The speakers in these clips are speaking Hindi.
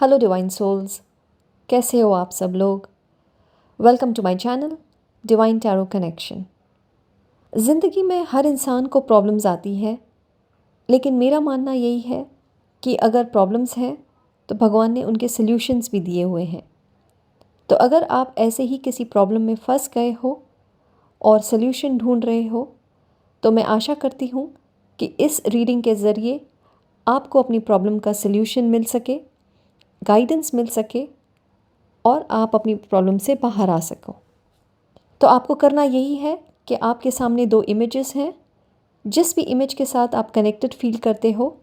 हेलो डिवाइन सोल्स, कैसे हो आप सब लोग। Welcome to my channel divine tarot connection. ज़िंदगी में हर इंसान को प्रॉब्लम्स आती है, लेकिन मेरा मानना यही है कि अगर प्रॉब्लम्स हैं तो भगवान ने उनके सल्यूशंस भी दिए हुए हैं। तो अगर आप ऐसे ही किसी प्रॉब्लम में फंस गए हो और सल्यूशन ढूंढ रहे हो, तो मैं आशा करती हूँ कि इस रीडिंग के ज़रिए आपको अपनी प्रॉब्लम का सल्यूशन मिल सके, गाइडेंस मिल सके और आप अपनी प्रॉब्लम से बाहर आ सको। तो आपको करना यही है कि आपके सामने 2 इमेजेस हैं। जिस भी इमेज के साथ आप कनेक्टेड फील करते हो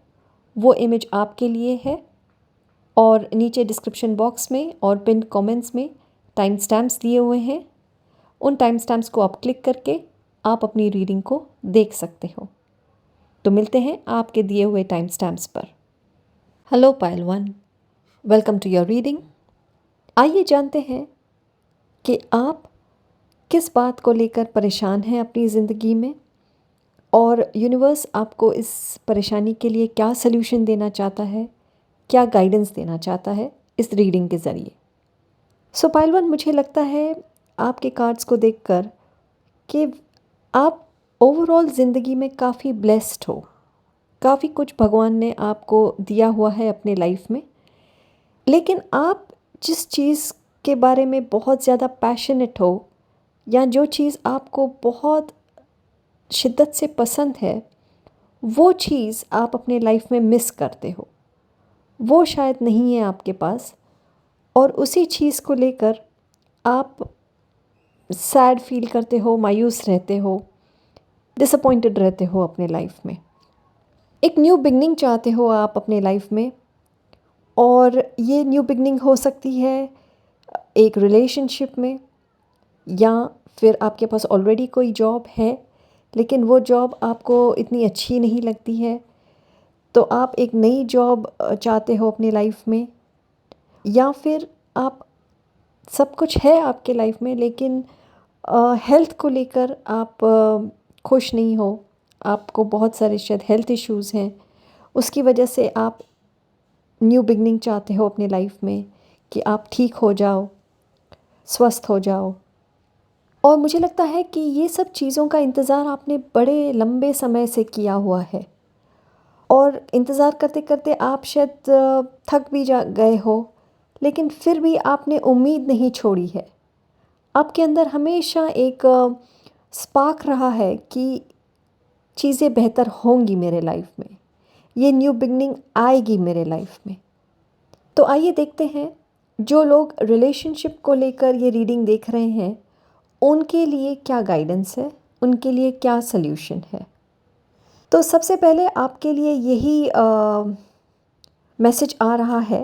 वो इमेज आपके लिए है, और नीचे डिस्क्रिप्शन बॉक्स में और पिन कमेंट्स में टाइम स्टैम्प्स दिए हुए हैं। उन टाइम स्टैम्प्स को आप क्लिक करके आप अपनी रीडिंग को देख सकते हो। तो मिलते हैं आपके दिए हुए टाइम स्टैम्प्स पर। Hello pile 1, welcome to your reading. आइए जानते हैं कि आप किस बात को लेकर परेशान हैं अपनी ज़िंदगी में, और यूनिवर्स आपको इस परेशानी के लिए क्या सल्यूशन देना चाहता है, क्या गाइडेंस देना चाहता है इस रीडिंग के ज़रिए। सो पाइल 1, मुझे लगता है आपके कार्ड्स को देखकर कि आप ओवरऑल ज़िंदगी में काफ़ी ब्लेस्ड हो। काफ़ी कुछ भगवान ने आपको दिया हुआ है अपने लाइफ में, लेकिन आप जिस चीज़ के बारे में बहुत ज़्यादा पैशनेट हो या जो चीज़ आपको बहुत शिद्दत से पसंद है, वो चीज़ आप अपने लाइफ में मिस करते हो। वो शायद नहीं है आपके पास, और उसी चीज़ को लेकर आप सैड फील करते हो, मायूस रहते हो, डिसअपॉइंटेड रहते हो अपने लाइफ में। एक न्यू बिगनिंग चाहते हो आप अपने लाइफ में, और ये न्यू बिगनिंग हो सकती है एक रिलेशनशिप में, या फिर आपके पास ऑलरेडी कोई जॉब है लेकिन वो जॉब आपको इतनी अच्छी नहीं लगती है, तो आप एक नई जॉब चाहते हो अपनी लाइफ में। या फिर आप सब कुछ है आपके लाइफ में, लेकिन हेल्थ को लेकर आप खुश नहीं हो। आपको बहुत सारे शायद हेल्थ इश्यूज़ हैं, उसकी वजह से आप न्यू बिगनिंग चाहते हो अपनी लाइफ में कि आप ठीक हो जाओ, स्वस्थ हो जाओ। और मुझे लगता है कि ये सब चीज़ों का इंतज़ार आपने बड़े लंबे समय से किया हुआ है, और इंतज़ार करते करते आप शायद थक भी जा गए हो, लेकिन फिर भी आपने उम्मीद नहीं छोड़ी है। आपके अंदर हमेशा एक स्पार्क रहा है कि चीज़ें बेहतर होंगी मेरे लाइफ में, ये न्यू बिगनिंग आएगी मेरे लाइफ में। तो आइए देखते हैं, जो लोग रिलेशनशिप को लेकर ये रीडिंग देख रहे हैं उनके लिए क्या गाइडेंस है, उनके लिए क्या सल्यूशन है। तो सबसे पहले आपके लिए यही मैसेज आ रहा है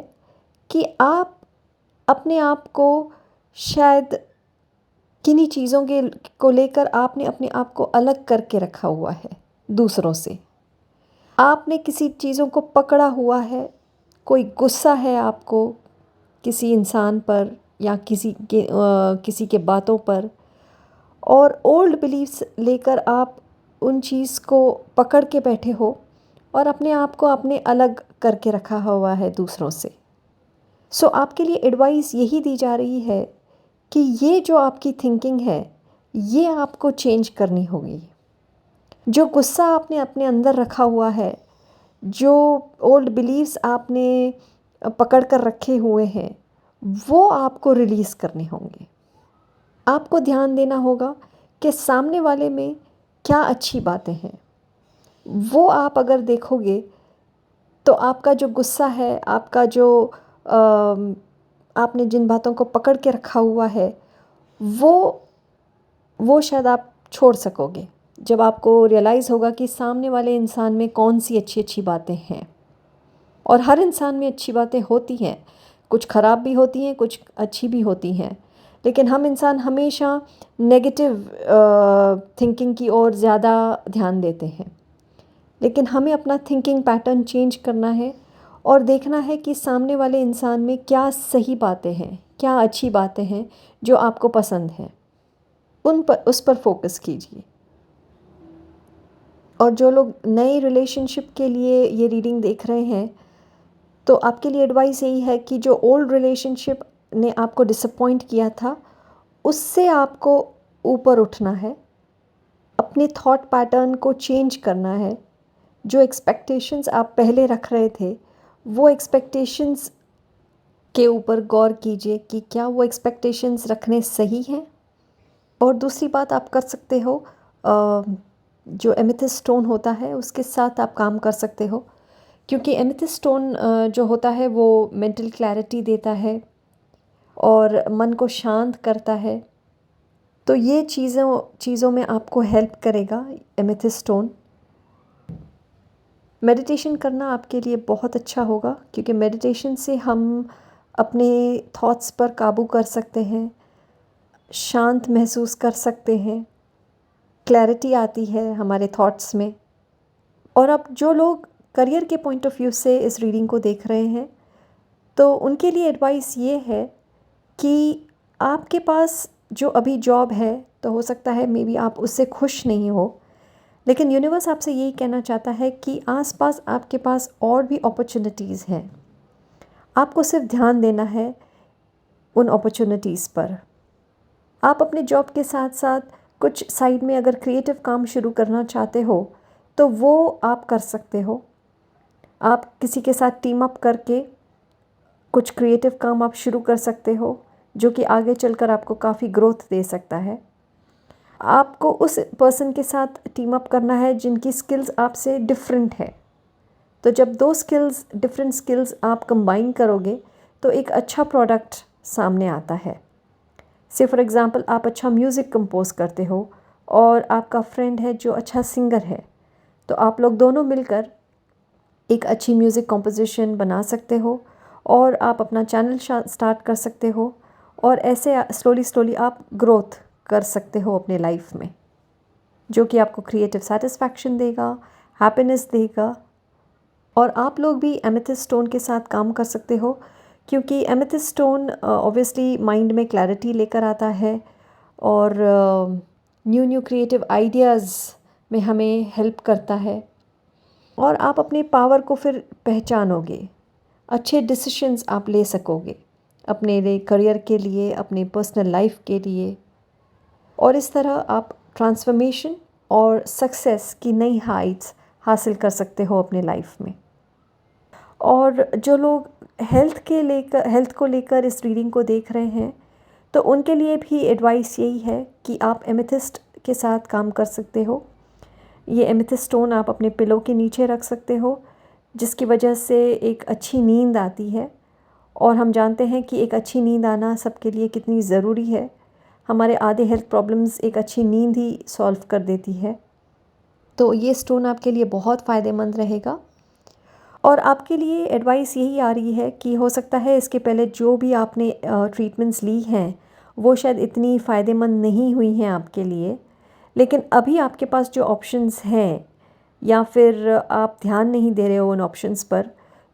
कि आप अपने आप को शायद किन्हीं चीज़ों के को लेकर आपने अपने आप को अलग करके रखा हुआ है दूसरों से। आपने किसी चीज़ों को पकड़ा हुआ है, कोई गुस्सा है आपको किसी इंसान पर या किसी के बातों पर, और ओल्ड बिलीफ्स लेकर आप उन चीज़ को पकड़ के बैठे हो और अपने आप को आपने अलग करके रखा हुआ है दूसरों से। सो आपके लिए एडवाइस यही दी जा रही है कि ये जो आपकी थिंकिंग है ये आपको चेंज करनी होगी। जो गुस्सा आपने अपने अंदर रखा हुआ है, जो ओल्ड बिलीव्स आपने पकड़ कर रखे हुए हैं, वो आपको रिलीज़ करने होंगे। आपको ध्यान देना होगा कि सामने वाले में क्या अच्छी बातें हैं। वो आप अगर देखोगे तो आपका जो गुस्सा है, आपका जो आपने जिन बातों को पकड़ के रखा हुआ है, वो शायद आप छोड़ सकोगे जब आपको रियलाइज़ होगा कि सामने वाले इंसान में कौन सी अच्छी अच्छी बातें हैं। और हर इंसान में अच्छी बातें होती हैं, कुछ ख़राब भी होती हैं, कुछ अच्छी भी होती हैं, लेकिन हम इंसान हमेशा नेगेटिव थिंकिंग की ओर ज़्यादा ध्यान देते हैं। लेकिन हमें अपना थिंकिंग पैटर्न चेंज करना है और देखना है कि सामने वाले इंसान में क्या सही बातें हैं, क्या अच्छी बातें हैं जो आपको पसंद हैं, उस पर फोकस कीजिए। और जो लोग नए रिलेशनशिप के लिए ये रीडिंग देख रहे हैं, तो आपके लिए एडवाइस यही है कि जो ओल्ड रिलेशनशिप ने आपको डिसअपॉइंट किया था, उससे आपको ऊपर उठना है, अपने थॉट पैटर्न को चेंज करना है। जो एक्सपेक्टेशंस आप पहले रख रहे थे, वो एक्सपेक्टेशंस के ऊपर गौर कीजिए कि क्या वो एक्सपेक्टेशंस रखने सही हैं। और दूसरी बात आप कर सकते हो, जो एमेथिस्ट स्टोन होता है उसके साथ आप काम कर सकते हो, क्योंकि एमेथिस्ट स्टोन जो होता है वो मेंटल क्लैरिटी देता है और मन को शांत करता है। तो ये चीज़ों में आपको हेल्प करेगा एमेथिस्ट स्टोन। मेडिटेशन करना आपके लिए बहुत अच्छा होगा, क्योंकि मेडिटेशन से हम अपने थॉट्स पर काबू कर सकते हैं, शांत महसूस कर सकते हैं, क्लैरिटी आती है हमारे थॉट्स में। और अब जो लोग करियर के पॉइंट ऑफ व्यू से इस रीडिंग को देख रहे हैं, तो उनके लिए एडवाइस ये है कि आपके पास जो अभी जॉब है, तो हो सकता है मे बी आप उससे खुश नहीं हो, लेकिन यूनिवर्स आपसे यही कहना चाहता है कि आसपास आपके पास और भी अपॉर्चुनिटीज़ हैं। आपको सिर्फ ध्यान देना है उन अपॉर्चुनिटीज़ पर। आप अपने जॉब के साथ साथ कुछ साइड में अगर क्रिएटिव काम शुरू करना चाहते हो, तो वो आप कर सकते हो। आप किसी के साथ टीम अप करके कुछ क्रिएटिव काम आप शुरू कर सकते हो, जो कि आगे चलकर आपको काफ़ी ग्रोथ दे सकता है। आपको उस पर्सन के साथ टीम अप करना है जिनकी स्किल्स आपसे डिफरेंट है। तो जब दो डिफरेंट स्किल्स आप कंबाइन करोगे, तो एक अच्छा प्रोडक्ट सामने आता है। से फॉर एग्ज़ाम्पल, आप अच्छा म्यूज़िक कंपोज करते हो और आपका फ्रेंड है जो अच्छा सिंगर है, तो आप लोग दोनों मिलकर एक अच्छी म्यूज़िक कंपोजिशन बना सकते हो और आप अपना चैनल स्टार्ट कर सकते हो। और ऐसे स्लोली आप ग्रोथ कर सकते हो अपने लाइफ में, जो कि आपको क्रिएटिव सेटिस्फैक्शन देगा, हैप्पीनेस देगा। और आप लोग भी एमेथिस्ट स्टोन के साथ काम कर सकते हो, क्योंकि एमेथिस्ट स्टोन ऑब्वियसली माइंड में क्लैरिटी लेकर आता है और न्यू क्रिएटिव आइडियाज़ में हमें हेल्प करता है। और आप अपने पावर को फिर पहचानोगे, अच्छे डिसीशंस आप ले सकोगे अपने लिए, करियर के लिए, अपने पर्सनल लाइफ के लिए। और इस तरह आप ट्रांसफॉर्मेशन और सक्सेस की नई हाइट्स हासिल कर सकते हो अपने लाइफ में। और जो लोग हेल्थ को लेकर इस रीडिंग को देख रहे हैं, तो उनके लिए भी एडवाइस यही है कि आप एमेथिस्ट के साथ काम कर सकते हो। ये एमेथिस्ट स्टोन आप अपने पिलो के नीचे रख सकते हो, जिसकी वजह से एक अच्छी नींद आती है। और हम जानते हैं कि एक अच्छी नींद आना सबके लिए कितनी ज़रूरी है। हमारे आधे हेल्थ प्रॉब्लम्स एक अच्छी नींद ही सॉल्व कर देती है। तो ये स्टोन आपके लिए बहुत फ़ायदेमंद रहेगा। और आपके लिए एडवाइस यही आ रही है कि हो सकता है इसके पहले जो भी आपने ट्रीटमेंट्स ली हैं, वो शायद इतनी फ़ायदेमंद नहीं हुई हैं आपके लिए, लेकिन अभी आपके पास जो ऑप्शंस हैं, या फिर आप ध्यान नहीं दे रहे हो उन ऑप्शंस पर,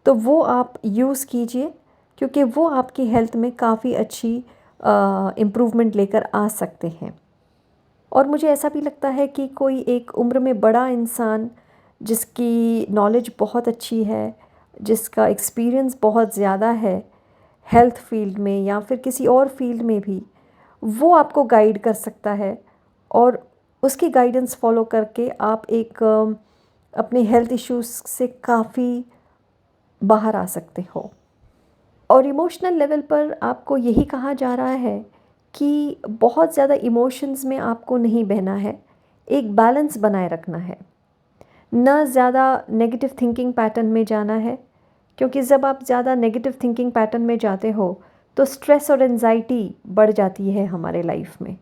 तो वो आप यूज़ कीजिए, क्योंकि वो आपकी हेल्थ में काफ़ी अच्छी इम्प्रूवमेंट लेकर आ सकते हैं। और मुझे ऐसा भी लगता है कि कोई एक उम्र में बड़ा इंसान जिसकी नॉलेज बहुत अच्छी है, जिसका एक्सपीरियंस बहुत ज़्यादा है हेल्थ फील्ड में या फिर किसी और फील्ड में भी, वो आपको गाइड कर सकता है। और उसकी गाइडेंस फॉलो करके आप एक अपने हेल्थ इश्यूज़ से काफ़ी बाहर आ सकते हो। और इमोशनल लेवल पर आपको यही कहा जा रहा है कि बहुत ज़्यादा इमोशंस में आपको नहीं बहना है, एक बैलेंस बनाए रखना है, न ज़्यादा नेगेटिव थिंकिंग पैटर्न में जाना है, क्योंकि जब आप ज़्यादा नेगेटिव थिंकिंग पैटर्न में जाते हो, तो स्ट्रेस और एंजाइटी बढ़ जाती है हमारे लाइफ में।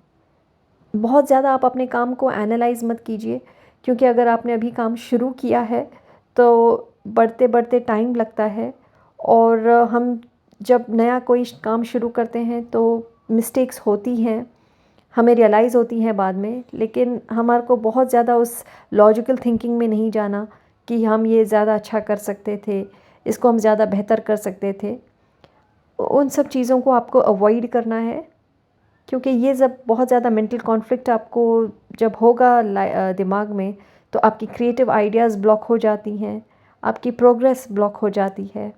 बहुत ज़्यादा आप अपने काम को एनालाइज मत कीजिए, क्योंकि अगर आपने अभी काम शुरू किया है, तो बढ़ते बढ़ते टाइम लगता है। और हम जब नया कोई काम शुरू करते हैं तो मिस्टेक्स होती हैं, हमें रियलाइज़ होती हैं बाद में, लेकिन हमारे को बहुत ज़्यादा उस लॉजिकल थिंकिंग में नहीं जाना कि हम ये ज़्यादा अच्छा कर सकते थे, इसको हम ज़्यादा बेहतर कर सकते थे। उन सब चीज़ों को आपको अवॉइड करना है, क्योंकि ये जब बहुत ज़्यादा मेंटल कॉन्फ्लिक्ट आपको जब होगा दिमाग में, तो आपकी क्रिएटिव आइडियाज़ ब्लॉक हो जाती हैं, आपकी प्रोग्रेस ब्लॉक हो जाती है।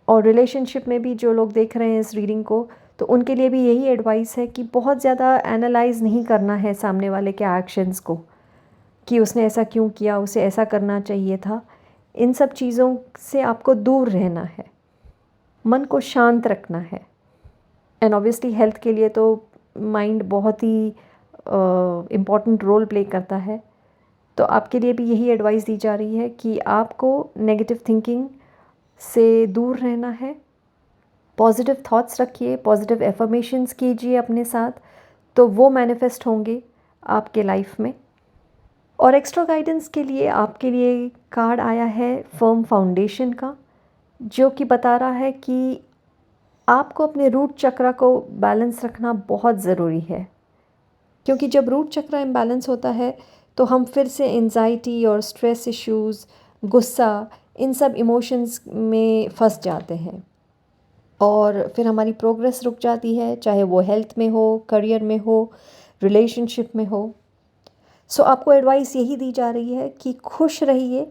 और रिलेशनशिप में भी जो लोग देख रहे हैं इस रीडिंग को, तो उनके लिए भी यही एडवाइस है कि बहुत ज़्यादा एनालाइज़ नहीं करना है सामने वाले के एक्शंस को, कि उसने ऐसा क्यों किया, उसे ऐसा करना चाहिए था। इन सब चीज़ों से आपको दूर रहना है, मन को शांत रखना है। एंड ऑब्वियसली हेल्थ के लिए तो माइंड बहुत ही इम्पॉर्टेंट रोल प्ले करता है। तो आपके लिए भी यही एडवाइस दी जा रही है कि आपको नेगेटिव थिंकिंग से दूर रहना है। पॉजिटिव थॉट्स रखिए, पॉजिटिव एफर्मेशंस कीजिए अपने साथ, तो वो मैनिफेस्ट होंगे आपके लाइफ में। और एक्स्ट्रा गाइडेंस के लिए आपके लिए कार्ड आया है फर्म फाउंडेशन का, जो कि बता रहा है कि आपको अपने रूट चक्रा को बैलेंस रखना बहुत ज़रूरी है, क्योंकि जब रूट चक्रा इम्बैलेंस होता है तो हम फिर से एंजाइटी और स्ट्रेस इश्यूज़, गुस्सा, इन सब इमोशंस में फंस जाते हैं और फिर हमारी प्रोग्रेस रुक जाती है, चाहे वो हेल्थ में हो, करियर में हो, रिलेशनशिप में हो। सो आपको एडवाइस यही दी जा रही है कि खुश रहिए,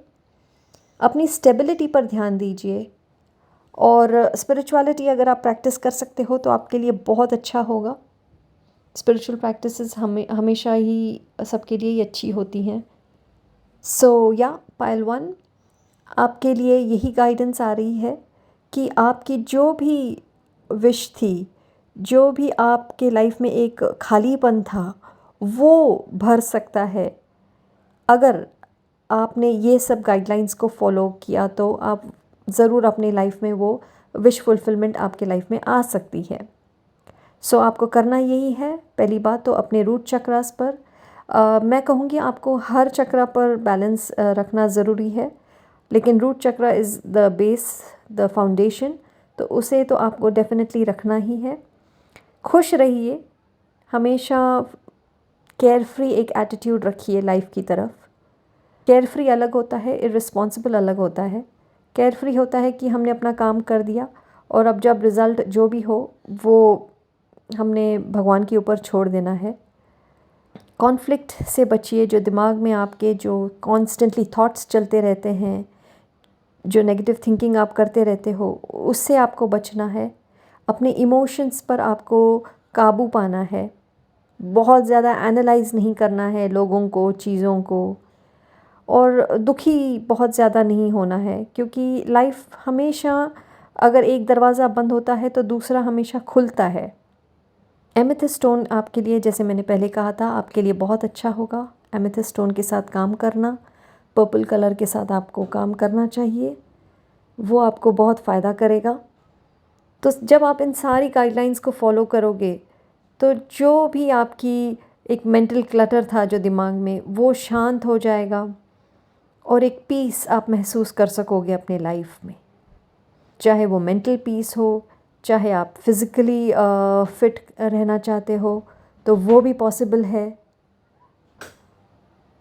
अपनी स्टेबिलिटी पर ध्यान दीजिए, और स्पिरिचुअलिटी अगर आप प्रैक्टिस कर सकते हो तो आपके लिए बहुत अच्छा होगा। स्पिरिचुअल प्रैक्टिसेस हमेशा ही सबके लिए ही अच्छी होती हैं। सो या पाइल 1, आपके लिए यही गाइडेंस आ रही है कि आपकी जो भी विश थी, जो भी आपके लाइफ में एक खालीपन था, वो भर सकता है अगर आपने ये सब गाइडलाइंस को फॉलो किया। तो आप ज़रूर अपनी लाइफ में वो विश फुलफिलमेंट आपके लाइफ में आ सकती है। सो आपको करना यही है, पहली बात तो अपने रूट चक्रास पर मैं कहूँगी आपको हर चक्रा पर बैलेंस रखना ज़रूरी है, लेकिन root chakra is the base, the foundation, तो उसे तो आपको डेफिनेटली रखना ही है। खुश रहिए, हमेशा केयर फ्री एक एटीट्यूड रखिए लाइफ की तरफ। केयर फ्री अलग होता है, इर्रिस्पॉन्सिबल अलग होता है। केयर फ्री होता है कि हमने अपना काम कर दिया और अब जब रिज़ल्ट जो भी हो वो हमने भगवान के ऊपर छोड़ देना है। कॉन्फ्लिक्ट से बचिए, जो दिमाग में आपके जो कॉन्स्टेंटली थॉट्स चलते रहते हैं, जो नेगेटिव थिंकिंग आप करते रहते हो, उससे आपको बचना है। अपने इमोशंस पर आपको काबू पाना है, बहुत ज़्यादा एनालाइज़ नहीं करना है लोगों को, चीज़ों को, और दुखी बहुत ज़्यादा नहीं होना है, क्योंकि लाइफ हमेशा अगर एक दरवाज़ा बंद होता है तो दूसरा हमेशा खुलता है। एमेथिस्ट स्टोन आपके लिए, जैसे मैंने पहले कहा था, आपके लिए बहुत अच्छा होगा एमेथिस्ट स्टोन के साथ काम करना। पर्पल कलर के साथ आपको काम करना चाहिए, वो आपको बहुत फ़ायदा करेगा। तो जब आप इन सारी गाइडलाइंस को फॉलो करोगे तो जो भी आपकी एक मेंटल क्लटर था जो दिमाग में, वो शांत हो जाएगा और एक पीस आप महसूस कर सकोगे अपने लाइफ में। चाहे वो मेंटल पीस हो, चाहे आप फिज़िकली फिट रहना चाहते हो तो वो भी पॉसिबल है,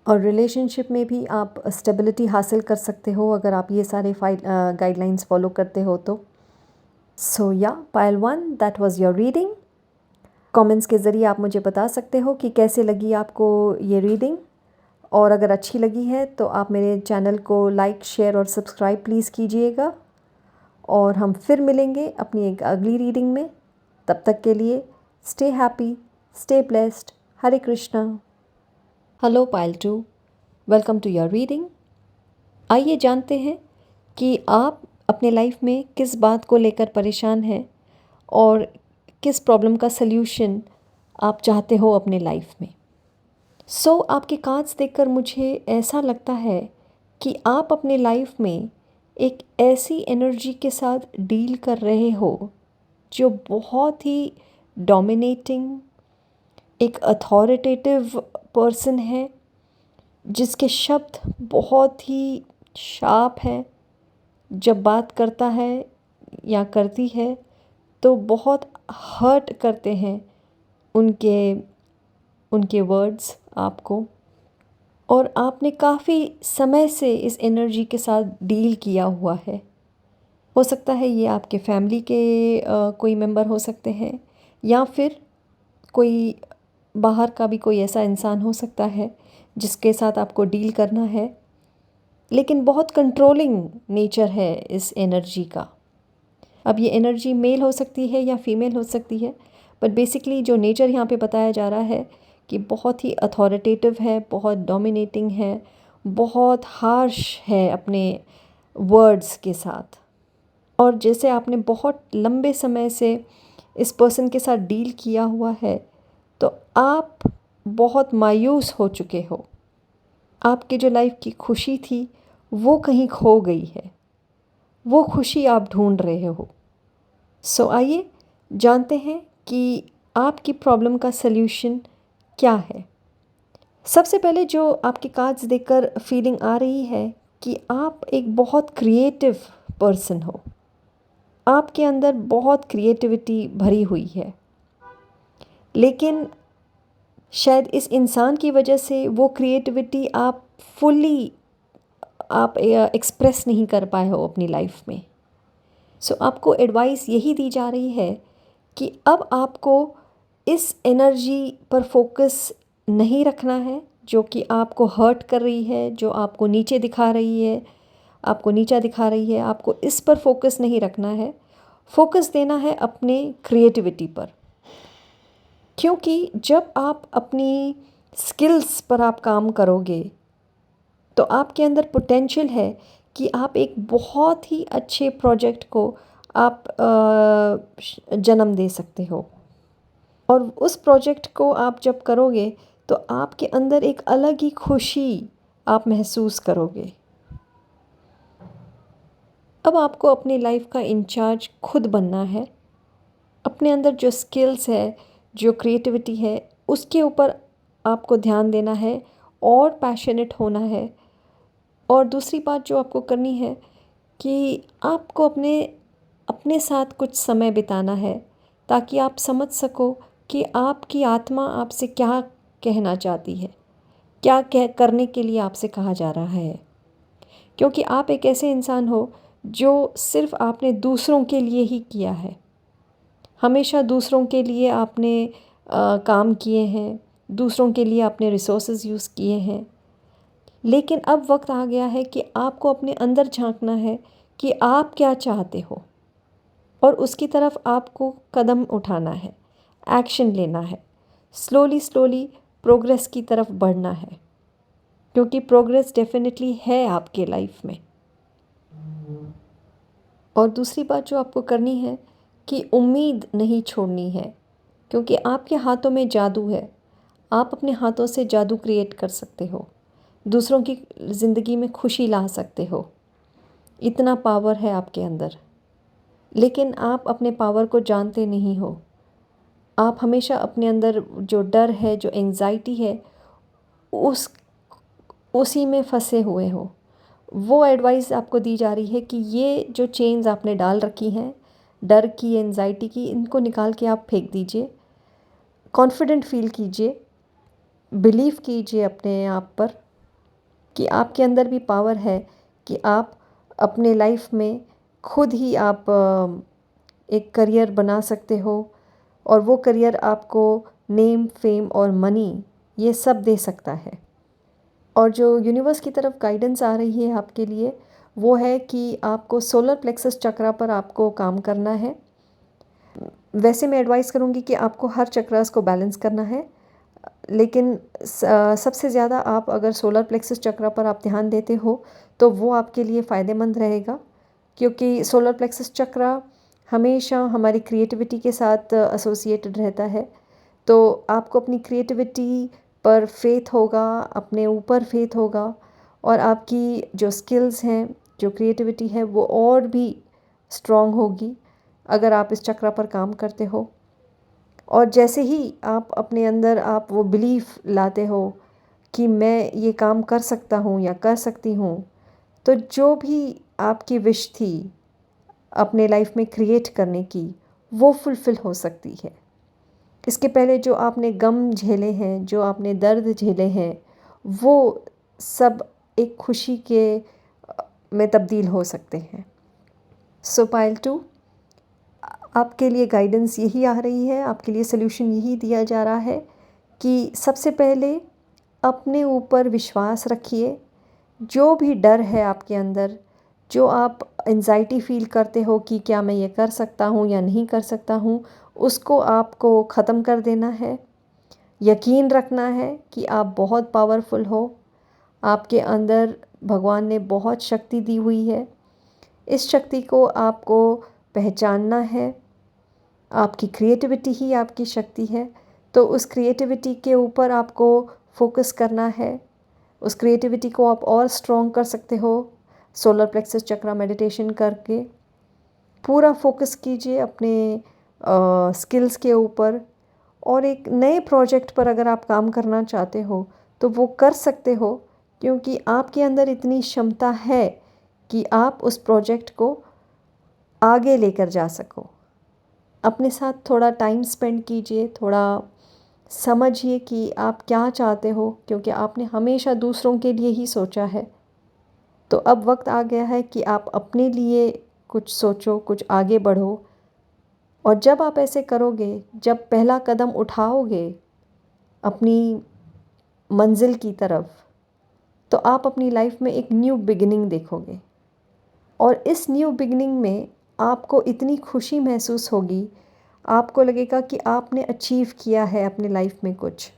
और रिलेशनशिप में भी आप स्टेबिलिटी हासिल कर सकते हो अगर आप ये सारे गाइडलाइंस फॉलो करते हो तो। सो या pile 1, that was your reading. Comments के ज़रिए आप मुझे बता सकते हो कि कैसे लगी आपको ये रीडिंग, और अगर अच्छी लगी है तो आप मेरे चैनल को लाइक, शेयर और सब्सक्राइब प्लीज़ कीजिएगा। और हम फिर मिलेंगे अपनी एक अगली रीडिंग में। तब तक के लिए stay happy, stay blessed. Hare Krishna. Hello pile 2, welcome to your reading. आइए जानते हैं कि आप अपने लाइफ में किस बात को लेकर परेशान हैं और किस प्रॉब्लम का सल्यूशन आप चाहते हो अपने लाइफ में। आपके कार्ड्स देखकर मुझे ऐसा लगता है कि आप अपने लाइफ में एक ऐसी एनर्जी के साथ डील कर रहे हो जो बहुत ही डोमिनेटिंग, एक अथॉरिटेटिव पर्सन है, जिसके शब्द बहुत ही शार्प हैं। जब बात करता है या करती है तो बहुत हर्ट करते हैं उनके उनके वर्ड्स आपको, और आपने काफ़ी समय से इस एनर्जी के साथ डील किया हुआ है। हो सकता है ये आपके फैमिली के कोई मेंबर हो सकते हैं, या फिर कोई बाहर का भी कोई ऐसा इंसान हो सकता है जिसके साथ आपको डील करना है, लेकिन बहुत कंट्रोलिंग नेचर है इस एनर्जी का। अब ये एनर्जी मेल हो सकती है या फीमेल हो सकती है, बट बेसिकली जो नेचर यहाँ पे बताया जा रहा है कि बहुत ही अथॉरिटेटिव है, बहुत डोमिनेटिंग है, बहुत हार्श है अपने वर्ड्स के साथ। और जैसे आपने बहुत लंबे समय से इस पर्सन के साथ डील किया हुआ है, तो आप बहुत मायूस हो चुके हो। आपकी जो लाइफ की खुशी थी वो कहीं खो गई है, वो खुशी आप ढूंढ रहे हो। सो आइए जानते हैं कि आपकी प्रॉब्लम का सल्यूशन क्या है। सबसे पहले जो आपके कार्ड्स देखकर फीलिंग आ रही है कि आप एक बहुत क्रिएटिव पर्सन हो, आपके अंदर बहुत क्रिएटिविटी भरी हुई है, लेकिन शायद इस इंसान की वजह से वो क्रिएटिविटी आप फुल्ली एक्सप्रेस नहीं कर पाए हो अपनी लाइफ में। सो आपको एडवाइस यही दी जा रही है कि अब आपको इस एनर्जी पर फोकस नहीं रखना है जो कि आपको हर्ट कर रही है, जो आपको नीचे दिखा रही है, आपको नीचा दिखा रही है। आपको इस पर फोकस नहीं रखना है, फोकस देना है अपने क्रिएटिविटी पर। क्योंकि जब आप अपनी स्किल्स पर आप काम करोगे तो आपके अंदर पोटेंशियल है कि आप एक बहुत ही अच्छे प्रोजेक्ट को आप जन्म दे सकते हो। और उस प्रोजेक्ट को आप जब करोगे तो आपके अंदर एक अलग ही खुशी आप महसूस करोगे। अब आपको अपनी लाइफ का इंचार्ज खुद बनना है। अपने अंदर जो स्किल्स है, जो क्रिएटिविटी है, उसके ऊपर आपको ध्यान देना है और पैशनेट होना है। और दूसरी बात जो आपको करनी है कि आपको अपने अपने साथ कुछ समय बिताना है ताकि आप समझ सको कि आपकी आत्मा आपसे क्या कहना चाहती है, क्या कह करने के लिए आपसे कहा जा रहा है। क्योंकि आप एक ऐसे इंसान हो जो सिर्फ आपने दूसरों के लिए ही किया है। हमेशा दूसरों के लिए आपने काम किए हैं, दूसरों के लिए आपने रिसोर्सेज यूज़ किए हैं। लेकिन अब वक्त आ गया है कि आपको अपने अंदर झांकना है कि आप क्या चाहते हो, और उसकी तरफ आपको कदम उठाना है, एक्शन लेना है, स्लोली स्लोली प्रोग्रेस की तरफ बढ़ना है। क्योंकि प्रोग्रेस डेफिनेटली है आपके लाइफ में। और दूसरी बात जो आपको करनी है कि उम्मीद नहीं छोड़नी है, क्योंकि आपके हाथों में जादू है। आप अपने हाथों से जादू क्रिएट कर सकते हो, दूसरों की ज़िंदगी में खुशी ला सकते हो। इतना पावर है आपके अंदर, लेकिन आप अपने पावर को जानते नहीं हो। आप हमेशा अपने अंदर जो डर है, जो एंजाइटी है, उसी में फंसे हुए हो। वो एडवाइस आपको दी जा रही है कि ये जो चेन्स आपने डाल रखी हैं, डर की, एंजाइटी की, इनको निकाल के आप फेंक दीजिए। कॉन्फिडेंट फील कीजिए, बिलीव कीजिए अपने आप पर कि आपके अंदर भी पावर है कि आप अपने लाइफ में खुद ही आप एक करियर बना सकते हो, और वो करियर आपको नेम, फेम और मनी ये सब दे सकता है। और जो यूनिवर्स की तरफ गाइडेंस आ रही है आपके लिए, वो है कि आपको सोलर प्लेक्सस चक्रा पर आपको काम करना है। वैसे मैं एडवाइस करूँगी कि आपको हर चक्रास को बैलेंस करना है, लेकिन सबसे ज़्यादा आप अगर सोलर प्लेक्सस चक्रा पर आप ध्यान देते हो तो वो आपके लिए फ़ायदेमंद रहेगा। क्योंकि सोलर प्लेक्सस चक्रा हमेशा हमारी क्रिएटिविटी के साथ एसोसिएटेड रहता है। तो आपको अपनी क्रिएटिविटी पर फेथ होगा, अपने ऊपर फेथ होगा, और आपकी जो स्किल्स हैं, जो क्रिएटिविटी है, वो और भी स्ट्रॉन्ग होगी अगर आप इस चक्र पर काम करते हो। और जैसे ही आप अपने अंदर आप वो बिलीफ लाते हो कि मैं ये काम कर सकता हूँ या कर सकती हूँ, तो जो भी आपकी विश थी अपने लाइफ में क्रिएट करने की, वो फुलफ़िल हो सकती है। इसके पहले जो आपने गम झेले हैं, जो आपने दर्द झेले हैं, वो सब एक खुशी के में तब्दील हो सकते हैं। सो पाइल 2, आपके लिए गाइडेंस यही आ रही है, आपके लिए सल्यूशन यही दिया जा रहा है कि सबसे पहले अपने ऊपर विश्वास रखिए। जो भी डर है आपके अंदर, जो आप एंजाइटी फ़ील करते हो कि क्या मैं ये कर सकता हूँ या नहीं कर सकता हूँ, उसको आपको ख़त्म कर देना है। यकीन रखना है कि आप बहुत पावरफुल हो, आपके अंदर भगवान ने बहुत शक्ति दी हुई है। इस शक्ति को आपको पहचानना है। आपकी क्रिएटिविटी ही आपकी शक्ति है, तो उस क्रिएटिविटी के ऊपर आपको फोकस करना है। उस क्रिएटिविटी को आप और स्ट्रॉन्ग कर सकते हो सोलर प्लेक्सस चक्रा मेडिटेशन करके। पूरा फोकस कीजिए अपने स्किल्स के ऊपर, और एक नए प्रोजेक्ट पर अगर आप काम करना चाहते हो तो वो कर सकते हो, क्योंकि आपके अंदर इतनी क्षमता है कि आप उस प्रोजेक्ट को आगे लेकर जा सको। अपने साथ थोड़ा टाइम स्पेंड कीजिए, थोड़ा समझिए कि आप क्या चाहते हो, क्योंकि आपने हमेशा दूसरों के लिए ही सोचा है। तो अब वक्त आ गया है कि आप अपने लिए कुछ सोचो, कुछ आगे बढ़ो। और जब आप ऐसे करोगे, जब पहला कदम उठाओगे अपनी मंजिल की तरफ, तो आप अपनी लाइफ में एक न्यू बिगिनिंग देखोगे। और इस न्यू बिगिनिंग में आपको इतनी खुशी महसूस होगी, आपको लगेगा कि आपने अचीव किया है अपने लाइफ में कुछ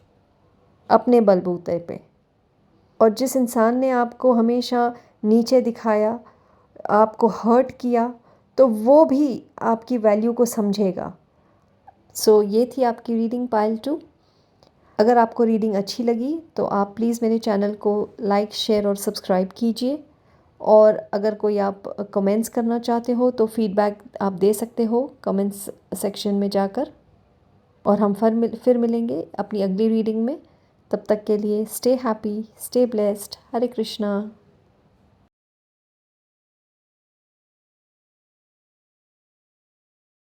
अपने बलबूते पे। और जिस इंसान ने आपको हमेशा नीचे दिखाया, आपको हर्ट किया, तो वो भी आपकी वैल्यू को समझेगा। सो ये थी आपकी रीडिंग पाइल 2। अगर आपको रीडिंग अच्छी लगी तो आप प्लीज़ मेरे चैनल को लाइक, शेयर और सब्सक्राइब कीजिए। और अगर कोई आप कमेंट्स करना चाहते हो तो फीडबैक आप दे सकते हो कमेंट्स सेक्शन में जाकर। और हम फिर मिलेंगे अपनी अगली रीडिंग में। तब तक के लिए stay happy, stay blessed. Hare Krishna.